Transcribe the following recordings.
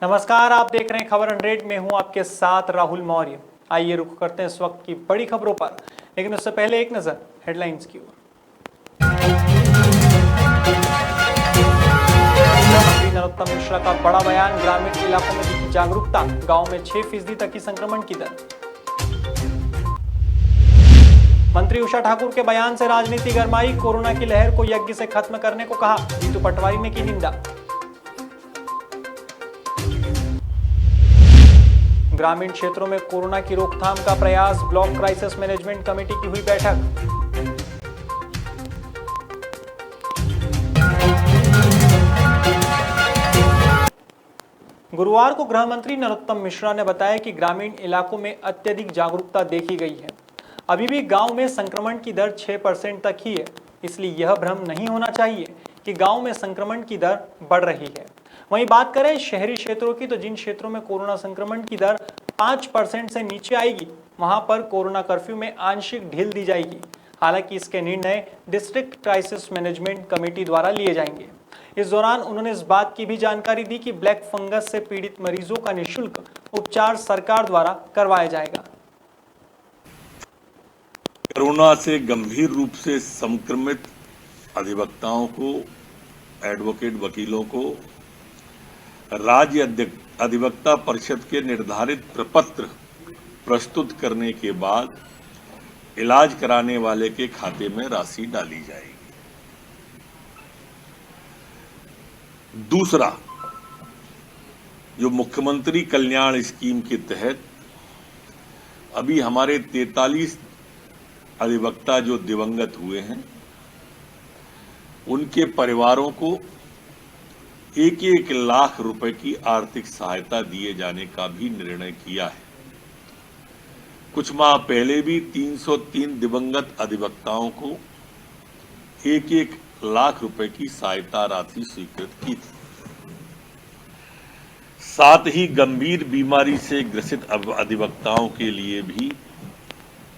नमस्कार, आप देख रहे हैं खबर 100 में हूं आपके साथ राहुल मौर्य। आइए रुख करते हैं इस वक्त की बड़ी खबरों पर, लेकिन उससे पहले एक नजर हेडलाइंस की ओर। मंत्री नरोत्तम मिश्रा का बड़ा बयान, ग्रामीण इलाकों में दिखी जागरूकता, गांव में 6% तक की संक्रमण की दर। मंत्री उषा ठाकुर के बयान से राजनीति गरमाई, कोरोना की लहर को यज्ञ से खत्म करने को कहा, जीतू पटवारी ने की निंदा। ग्रामीण क्षेत्रों में कोरोना की रोकथाम का प्रयास, ब्लॉक क्राइसिस मैनेजमेंट कमेटी की हुई बैठक। गुरुवार को गृह मंत्री नरोत्तम मिश्रा ने बताया कि ग्रामीण इलाकों में अत्यधिक जागरूकता देखी गई है। अभी भी गांव में संक्रमण की दर 6% तक ही है, इसलिए यह भ्रम नहीं होना चाहिए कि गांव में संक्रमण की दर बढ़ रही है। वहीं बात करें शहरी क्षेत्रों की, तो जिन क्षेत्रों में कोरोना संक्रमण की दर 5% से नीचे आएगी, वहां पर कोरोना कर्फ्यू में आंशिक ढील दी जाएगी। हालांकि इसके निर्णय डिस्ट्रिक्ट क्राइसिस मैनेजमेंट कमेटी द्वारा लिए जाएंगे। इस दौरान उन्होंने इस बात की भी जानकारी दी कि ब्लैक फंगस से पीड़ित मरीजों का निःशुल्क उपचार सरकार द्वारा करवाया जाएगा। कोरोना से गंभीर रूप से संक्रमित अधिवक्ताओं को, एडवोकेट वकीलों को राज्य अधिवक्ता परिषद के निर्धारित प्रपत्र प्रस्तुत करने के बाद इलाज कराने वाले के खाते में राशि डाली जाएगी। दूसरा, जो मुख्यमंत्री कल्याण स्कीम के तहत अभी हमारे 43 अधिवक्ता जो दिवंगत हुए हैं, उनके परिवारों को 1-1 लाख रुपए की आर्थिक सहायता दिए जाने का भी निर्णय किया है। कुछ माह पहले भी 303 दिवंगत अधिवक्ताओं को 1-1 लाख रुपए की सहायता राशि स्वीकृत की थी। साथ ही गंभीर बीमारी से ग्रसित अधिवक्ताओं के लिए भी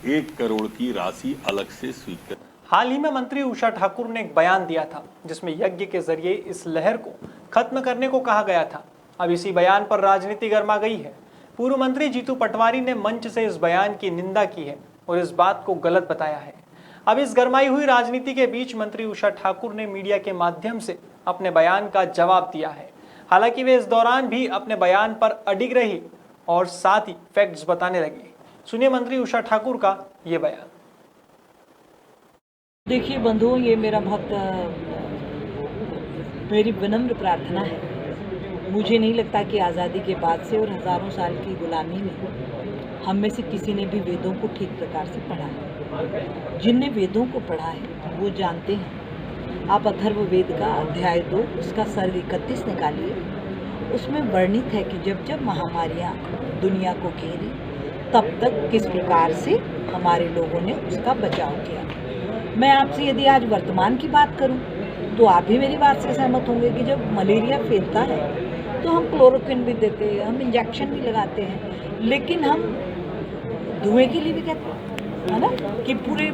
1 करोड़ की राशि अलग से स्वीकृत। हाल ही में मंत्री उषा ठाकुर ने एक बयान दिया था, जिसमें यज्ञ के जरिए इस लहर को खत्म करने को कहा गया था। अब इसी बयान पर राजनीति गर्मा गई है। पूर्व मंत्री जीतू पटवारी ने मंच से इस बयान की निंदा की है और इस बात को गलत बताया है। अब इस गरमाई हुई राजनीति के बीच मंत्री उषा ठाकुर ने मीडिया के माध्यम से अपने बयान का जवाब दिया है। हालांकि वे इस दौरान भी अपने बयान पर अडिग रही और साथ ही फैक्ट्स बताने लगी। सुनिए मंत्री उषा ठाकुर का ये बयान। देखिए बंधुओं, ये मेरी विनम्र प्रार्थना है। मुझे नहीं लगता कि आज़ादी के बाद से और हज़ारों साल की गुलामी में हम में से किसी ने भी वेदों को ठीक प्रकार से पढ़ा है। जिनने वेदों को पढ़ा है वो जानते हैं। आप अथर्ववेद का अध्याय 2 उसका सर्ग 31 निकालिए। उसमें वर्णित है कि जब जब महामारियाँ दुनिया को घेरी, तब तक किस प्रकार से हमारे लोगों ने उसका बचाव किया। मैं आपसे यदि आज वर्तमान की बात करूं, तो आप भी मेरी बात से सहमत होंगे कि जब मलेरिया फैलता है तो हम क्लोरोक्विन भी देते हैं, हम इंजेक्शन भी लगाते हैं, लेकिन हम धुएं के लिए भी कहते हैं, है ना, कि पूरे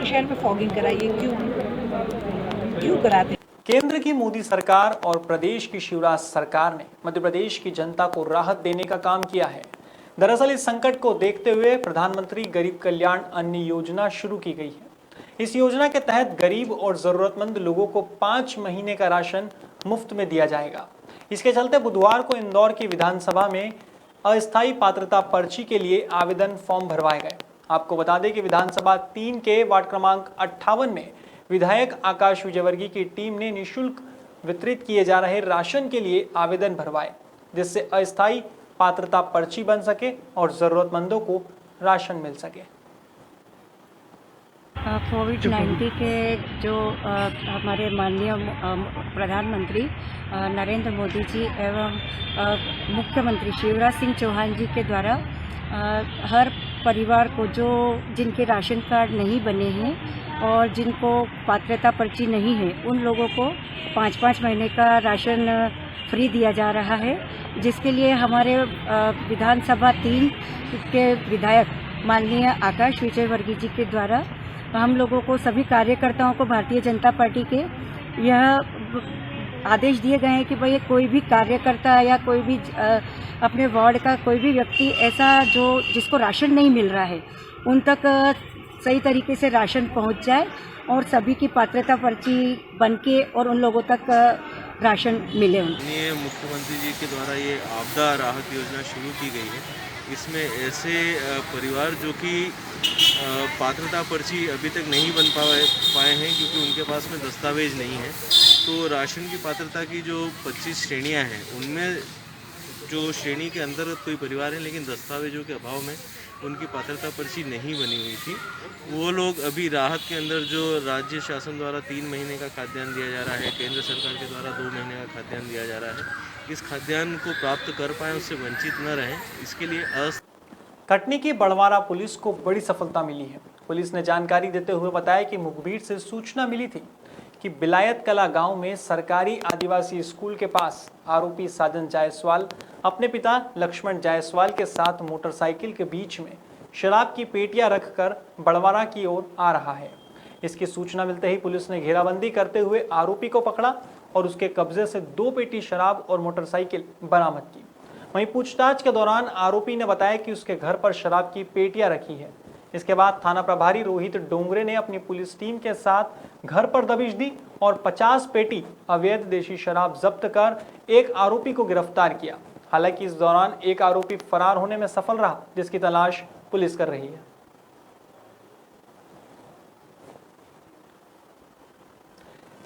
शहर में फॉगिंग कराइए। क्यों कराते हैं? केंद्र की मोदी सरकार और प्रदेश की शिवराज सरकार ने मध्य प्रदेश की जनता को राहत देने का काम किया है। दरअसल इस संकट को देखते हुए प्रधानमंत्री गरीब कल्याण अन्न योजना शुरू की गई है। इस योजना के तहत गरीब और जरूरतमंद लोगों को 5 महीने का राशन मुफ्त में दिया जाएगा। इसके चलते बुधवार को इंदौर की विधानसभा में अस्थायी पात्रता पर्ची के लिए आवेदन फॉर्म भरवाए गए। आपको बता दें कि विधानसभा 3 के वार्ड क्रमांक 58 में विधायक आकाश विजयवर्गीय की टीम ने निःशुल्क वितरित किए जा रहे राशन के लिए आवेदन भरवाए, जिससे अस्थायी पात्रता पर्ची बन सके और जरूरतमंदों को राशन मिल सके। कोविड-19 के जो हमारे माननीय प्रधानमंत्री नरेंद्र मोदी जी एवं मुख्यमंत्री शिवराज सिंह चौहान जी के द्वारा हर परिवार को जिनके राशन कार्ड नहीं बने हैं और जिनको पात्रता पर्ची नहीं है, उन लोगों को 5-5 महीने का राशन फ्री दिया जा रहा है, जिसके लिए हमारे विधानसभा 3 के विधायक माननीय आकाश विजयवर्गीय जी के द्वारा हम लोगों को, सभी कार्यकर्ताओं को, भारतीय जनता पार्टी के यह आदेश दिए गए हैं कि भाई कोई भी कार्यकर्ता या कोई भी अपने वार्ड का कोई भी व्यक्ति ऐसा जो जिसको राशन नहीं मिल रहा है उन तक सही तरीके से राशन पहुंच जाए और सभी की पात्रता पर्ची बनके और उन लोगों तक राशन मिले उनको। माननीय मुख्यमंत्री जी के द्वारा ये आपदा राहत योजना शुरू की गई है। इसमें ऐसे परिवार जो कि पात्रता पर्ची अभी तक नहीं बन पाए हैं क्योंकि उनके पास में दस्तावेज नहीं है, तो राशन की पात्रता की जो 25 श्रेणियां हैं उनमें जो श्रेणी के अंतर्गत कोई परिवार है लेकिन दस्तावेजों के अभाव में उनकी पात्रता पर्ची नहीं बनी हुई थी, वो लोग अभी राहत के अंदर जो राज्य शासन द्वारा 3 महीने का खाद्यान्न दिया जा रहा है, केंद्र सरकार के द्वारा 2 महीने का खाद्यान्न दिया जा रहा है, इस खाद्यान्न को प्राप्त कर पाएँ, उससे वंचित न रहें, इसके लिए कटनी की बड़वारा पुलिस को बड़ी सफलता मिली है। पुलिस ने जानकारी देते हुए बताया कि मुखबिर से सूचना मिली थी कि बिलायत कला गांव में सरकारी आदिवासी स्कूल के पास आरोपी साजन जायसवाल अपने पिता लक्ष्मण जायसवाल के साथ मोटरसाइकिल के बीच में शराब की पेटियां रखकर बड़वारा की ओर आ रहा है। इसकी सूचना मिलते ही पुलिस ने घेराबंदी करते हुए आरोपी को पकड़ा और उसके कब्जे से 2 पेटी शराब और मोटरसाइकिल बरामद की। वहीं पूछताछ के दौरान आरोपी ने बताया कि उसके घर पर शराब की पेटियां रखी है। इसके बाद थाना प्रभारी रोहित डोंगरे ने अपनी पुलिस टीम के साथ घर पर दबिश दी और 50 पेटी अवैध देशी शराब जब्त कर एक आरोपी को गिरफ्तार किया। हालांकि इस दौरान एक आरोपी फरार होने में सफल रहा, जिसकी तलाश पुलिस कर रही है।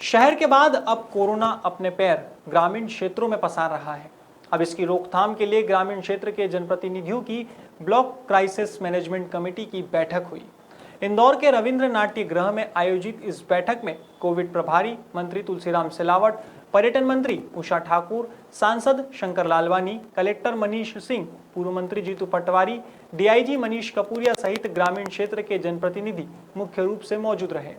शहर के बाद अब कोरोना अपने पैर ग्रामीण क्षेत्रों में पसार रहा है। अब इसकी रोकथाम के लिए ग्रामीण क्षेत्र के जनप्रतिनिधियों की ब्लॉक क्राइसिस मैनेजमेंट कमेटी की बैठक हुई। इंदौर के रविंद्र नाट्य गृह में आयोजित इस बैठक में कोविड प्रभारी मंत्री तुलसीराम सिलावट, पर्यटन मंत्री उषा ठाकुर, सांसद शंकर लालवानी, कलेक्टर मनीष सिंह, पूर्व मंत्री जीतू पटवारी, डीआईजी मनीष कपूरिया सहित ग्रामीण क्षेत्र के जनप्रतिनिधि मुख्य रूप से मौजूद रहे।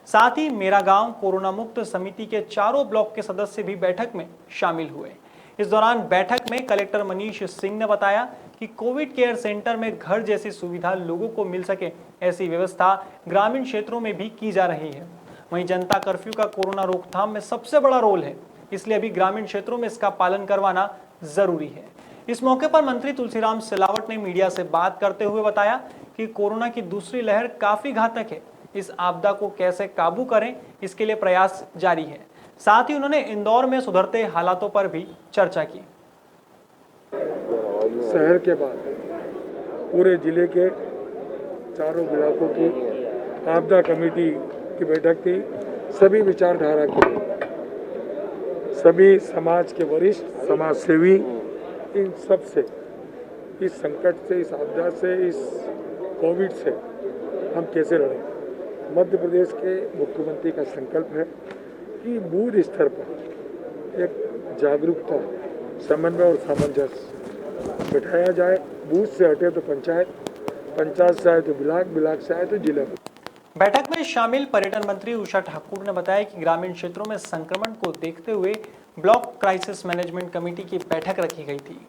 साथ ही मेरा गांव कोरोना मुक्त समिति के चारों ब्लॉक के सदस्य भी बैठक में शामिल हुए। इस दौरान बैठक में कलेक्टर मनीष सिंह ने बताया कि कोविड केयर सेंटर में घर जैसी सुविधा लोगों को मिल सके, ऐसी व्यवस्था ग्रामीण क्षेत्रों में भी की जा रही है। वहीं जनता कर्फ्यू का कोरोना रोकथाम में सबसे बड़ा रोल है, इसलिए अभी ग्रामीण क्षेत्रों में इसका पालन करवाना जरूरी है। इस मौके पर मंत्री तुलसीराम सिलावट ने मीडिया से बात करते हुए बताया कि कोरोना की दूसरी लहर काफी घातक है। इस आपदा को कैसे काबू करें, इसके लिए प्रयास जारी है। साथ ही उन्होंने इंदौर में सुधरते हालातों पर भी चर्चा की। शहर के बाद पूरे जिले के चारों इलाकों की आपदा कमेटी की बैठक थी। सभी विचारधारा के सभी समाज के वरिष्ठ समाज सेवी, इन सब से इस संकट से, इस आपदा से, इस कोविड से हम कैसे लड़ें। मध्य प्रदेश के मुख्यमंत्री का संकल्प है कि बूथ स्तर पर एक जागरूकता, समन्वय और सामंजस्य बिठाया जाए। बूथ से हटे तो पंचायत, पंचायत से आए तो ब्लॉक, ब्लॉक से आए तो जिला। बैठक में शामिल पर्यटन मंत्री उषा ठाकुर ने बताया कि ग्रामीण क्षेत्रों में संक्रमण को देखते हुए ब्लॉक क्राइसिस मैनेजमेंट कमेटी की बैठक रखी गई थी।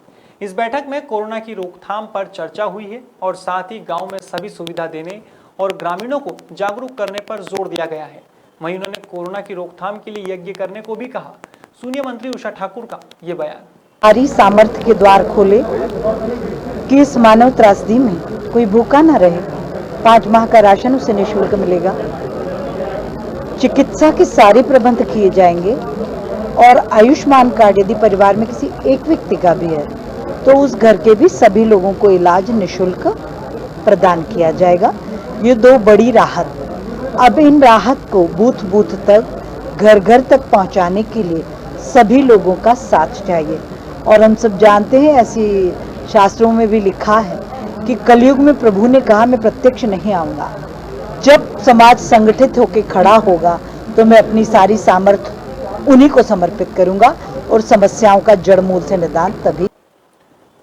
इस बैठक में कोरोना की रोकथाम पर चर्चा हुई है और साथ ही गांव में सभी सुविधा देने और ग्रामीणों को जागरूक करने पर जोर दिया गया है। वहीं उन्होंने कोरोना की रोकथाम के लिए यज्ञ करने को भी कहा। सुनिए मंत्री उषा ठाकुर का ये बयान। हमारी सामर्थ्य के द्वार खोले कि इस मानव त्रासदी में कोई भूखा न रहे। 5 माह का राशन उसे निःशुल्क मिलेगा। चिकित्सा के सारे प्रबंध किए जाएंगे और आयुष्मान कार्ड यदि परिवार में किसी एक व्यक्ति का भी है तो उस घर के भी सभी लोगों को इलाज निःशुल्क प्रदान किया जाएगा। ये 2 बड़ी राहत। अब इन राहत को बूथ बूथ तक, घर घर तक पहुंचाने के लिए सभी लोगों का साथ चाहिए। और हम सब जानते हैं, ऐसी शास्त्रों में भी लिखा है कि कलयुग में प्रभु ने कहा मैं प्रत्यक्ष नहीं आऊंगा। जब समाज संगठित होकर खड़ा होगा तो मैं अपनी सारी सामर्थ्य उन्हीं को समर्पित करूंगा और समस्याओं का जड़ मूल से निदान तभी।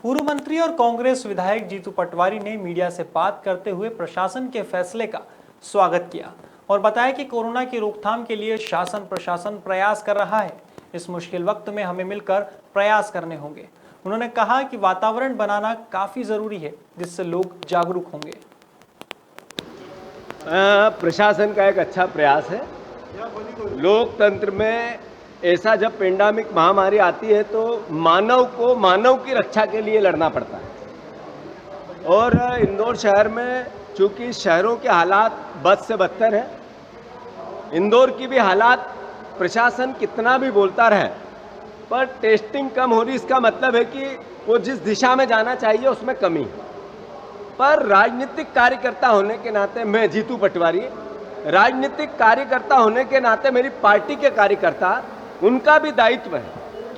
पूर्व मंत्री और कांग्रेस विधायक जीतू पटवारी ने मीडिया से बात करते हुए प्रशासन के फैसले का स्वागत किया और बताया कि कोरोना की रोकथाम के लिए शासन प्रशासन प्रयास कर रहा है। इस मुश्किल वक्त में हमें मिलकर प्रयास करने होंगे। उन्होंने कहा कि वातावरण बनाना काफी जरूरी है जिससे लोग जागरूक होंगे। प्रशासन का एक अच्छा प्रयास है। लोकतंत्र में ऐसा जब पेंडेमिक महामारी आती है तो मानव को मानव की रक्षा के लिए लड़ना पड़ता है। और इंदौर शहर में चूंकि शहरों के हालात बद से बदतर है, इंदौर की भी हालात प्रशासन कितना भी बोलता रहे पर टेस्टिंग कम हो रही, इसका मतलब है कि वो जिस दिशा में जाना चाहिए उसमें कमी है। पर राजनीतिक कार्यकर्ता होने के नाते, मैं जीतू पटवारी, राजनीतिक कार्यकर्ता होने के नाते मेरी पार्टी के कार्यकर्ता, उनका भी दायित्व है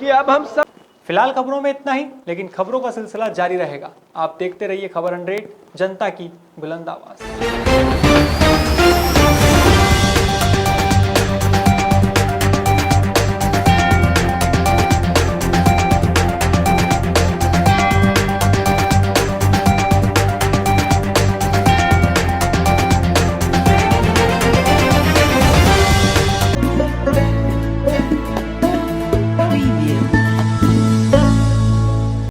कि अब हम सब। फिलहाल खबरों में इतना ही, लेकिन खबरों का सिलसिला जारी रहेगा। आप देखते रहिए खबर 100, जनता की बुलंद आवाज।